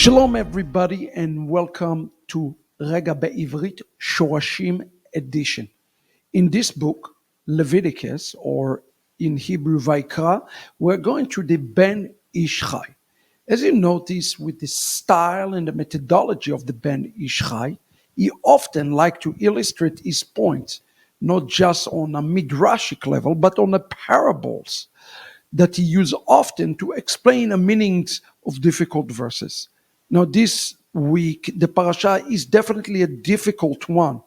Shalom everybody and welcome to Rega Bivrit Shorashim edition. In this book, Leviticus, or in Hebrew Vaikra, we're going through the Ben Ish Chai. As you notice with the style and the methodology of the Ben Ish Chai, he often likes to illustrate his points, not just on a midrashic level, but on the parables that he uses often to explain the meanings of difficult verses. Now, this week, the parasha is definitely a difficult one,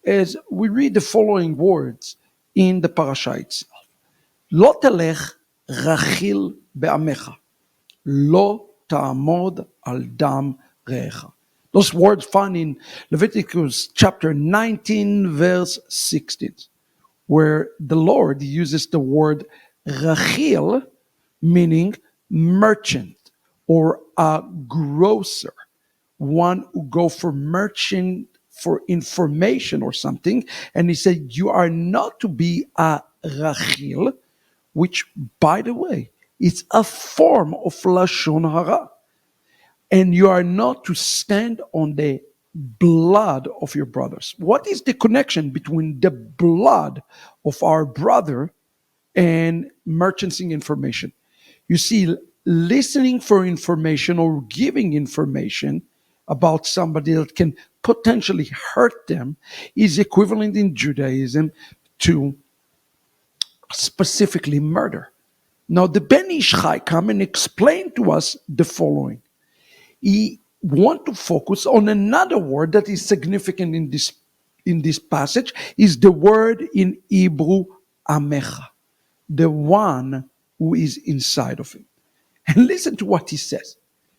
as we read the following words in the parasha itself. Lo telech rachil be'amecha, lo ta'amod al dam re'echa. Those words found in Leviticus chapter 19, verse 16, where the Lord uses the word rachil, meaning merchant, or a grocer, one who go for merchant for information or something. And he said, you are not to be a rachil, which, by the way, is a form of lashon hara. And you are not to stand on the blood of your brothers. What is the connection between the blood of our brother and merchanting information? You see, listening for information or giving information about somebody that can potentially hurt them is equivalent in Judaism to specifically murder. Now, the Ben Ish Chai come and explain to us the following. He want to focus on another word that is significant in this passage, is the word in Hebrew, amecha, the one who is inside of him. And listen to what he says.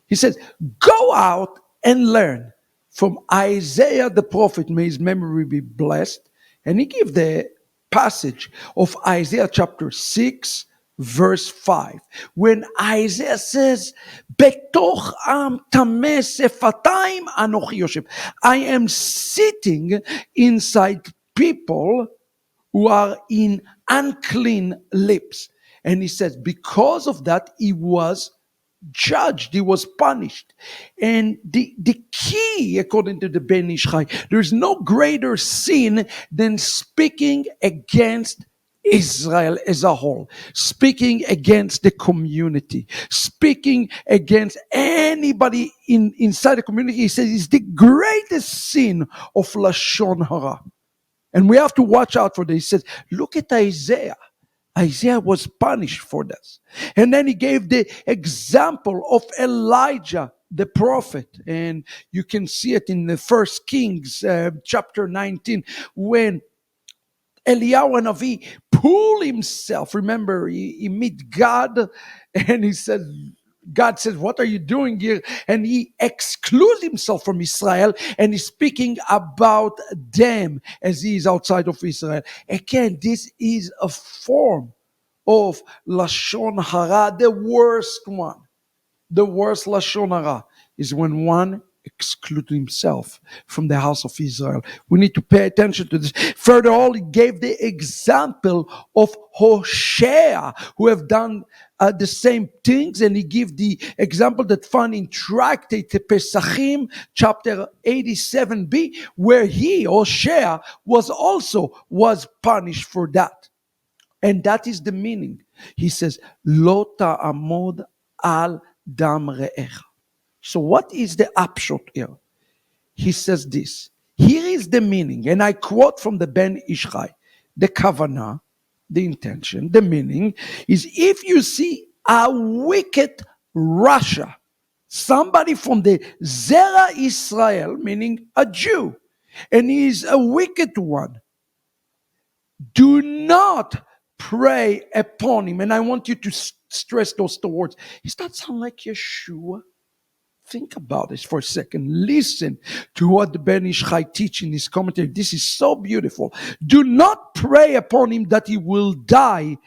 He says, go out and learn from Isaiah the prophet, may his memory be blessed. And he gives the passage of Isaiah chapter 6, verse 5, when Isaiah says, Betoch am tameh sefatayim anochi yoshev. I am sitting inside people who are in unclean lips. And he says, because of that, he was judged, he was punished. And the key, according to the Ben Ish Chai, there's no greater sin than speaking against Israel as a whole, speaking against the community, speaking against anybody inside the community. He says it's the greatest sin of Lashon Hara. And we have to watch out for this. He says, look at Isaiah. Isaiah was punished for this. And then he gave the example of Elijah, the prophet. And you can see it in the First Kings chapter 19, when Eliyahu Navi pulled himself. Remember, he meet God and he said, God says, what are you doing here? And he excludes himself from Israel and he's speaking about them as he is outside of Israel. Again, this is a form of Lashon Hara, the worst one. The worst Lashon Hara is when one excludes himself from the house of Israel. We need to pay attention to this. Further on, he gave the example of Hosea, who have done the same things, and he gave the example that found in Tractate Pesachim, chapter 87b, where Hosea, was punished for that. And that is the meaning. He says, Lo ta'amod al dam re'echa. So what is the upshot here? He says this. Here is the meaning, and I quote from the Ben Ish Chai. The kavanah, the intention, the meaning is, if you see a wicked Russia, somebody from the Zera Israel, meaning a Jew, and he is a wicked one, do not pray upon him. And I want you to stress those two words. Does that sound like Yeshua? Think about this for a second. Listen to what the Ben Ish Chai teach in his commentary. This is so beautiful. Do not pray upon him that he will die,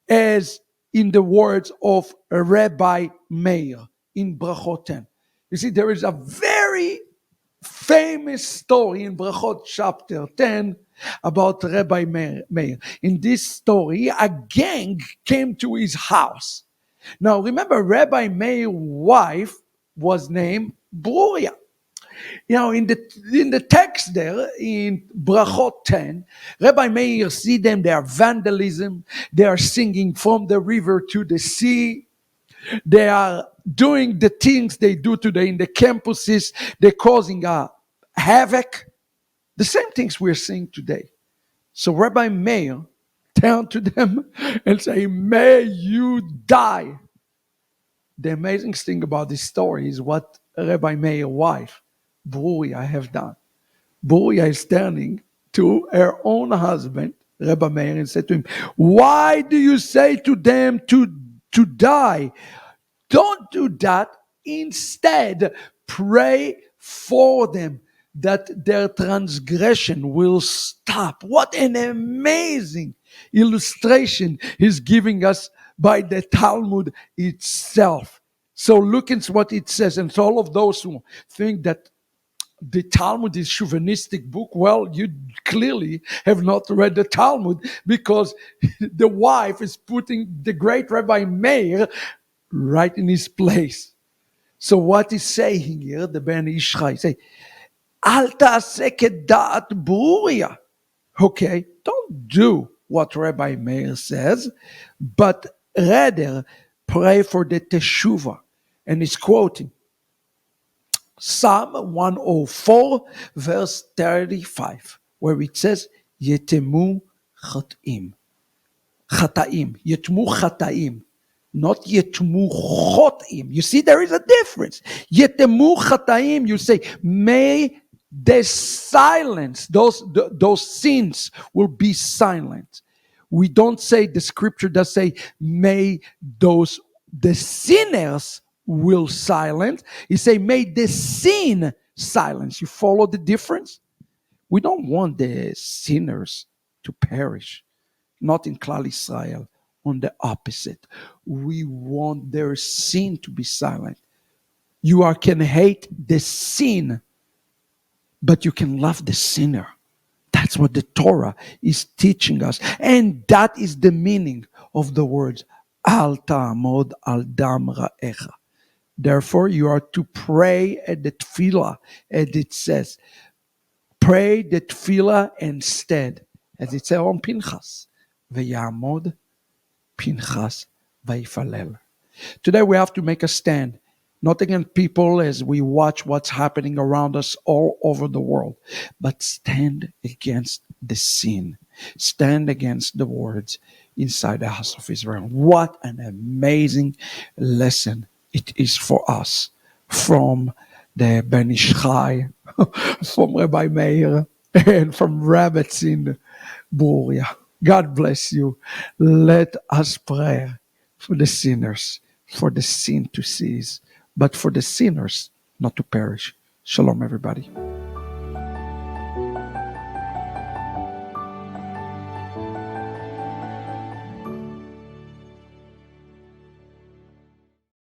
as in the words of Rabbi Meir in Brachot 10. You see, there is a very famous story in Brachot chapter 10 about Rabbi Meir. In this story, a gang came to his house. Now, remember, Rabbi Meir's wife was named Bruria. In the text there, in Brachot 10, Rabbi Meir see them, they are vandalism, they are singing from the river to the sea, they are doing the things they do today in the campuses, they're causing a havoc, the same things we're seeing today. So Rabbi Meir turned to them and say, may you die. The amazing thing about this story is what Rabbi Meir's wife, Bruria, have done. Bruria is turning to her own husband, Rabbi Meir, and said to him, why do you say to them to die? Don't do that. Instead, pray for them that their transgression will stop. What an amazing illustration he's giving us by the Talmud itself. So look at what it says. And to all of those who think that the Talmud is chauvinistic book, well, you clearly have not read the Talmud, because the wife is putting the great Rabbi Meir right in his place. So what is saying here, the Ben Ish Chai, say, Al ta'aseh kedat Bruria. Okay, don't do what Rabbi Meir says, but rather pray for the teshuvah. And he's quoting Psalm 104, verse 35, where it says, Yetemu chataim. Chataim. Yetmu chataim. Not yetmu chotim. You see, there is a difference. Yetemu chataim, you say, may the silence, those sins will be silent. We don't say, the scripture does say, may the sinners will silence. He say, may the sin silence. You follow the difference? We don't want the sinners to perish. Not in Klal Israel. On the opposite. We want their sin to be silent. You can hate the sin, but you can love the sinner. That's what the Torah is teaching us. And that is the meaning of the words, Al ta'amod al dam ra'echa. Therefore, you are to pray at the tefillah, as it says. Pray the tefillah instead, as it says on Pinchas. V'yamod Pinchas vayfalel. Today we have to make a stand, not against people as we watch what's happening around us all over the world, but stand against the sin. Stand against the words inside the house of Israel. What an amazing lesson it is for us from the Ben Ish Chai, from Rabbi Meir, and from Rabbetzin Bruria. God bless you. Let us pray for the sinners, for the sin to cease, but for the sinners not to perish. Shalom, everybody.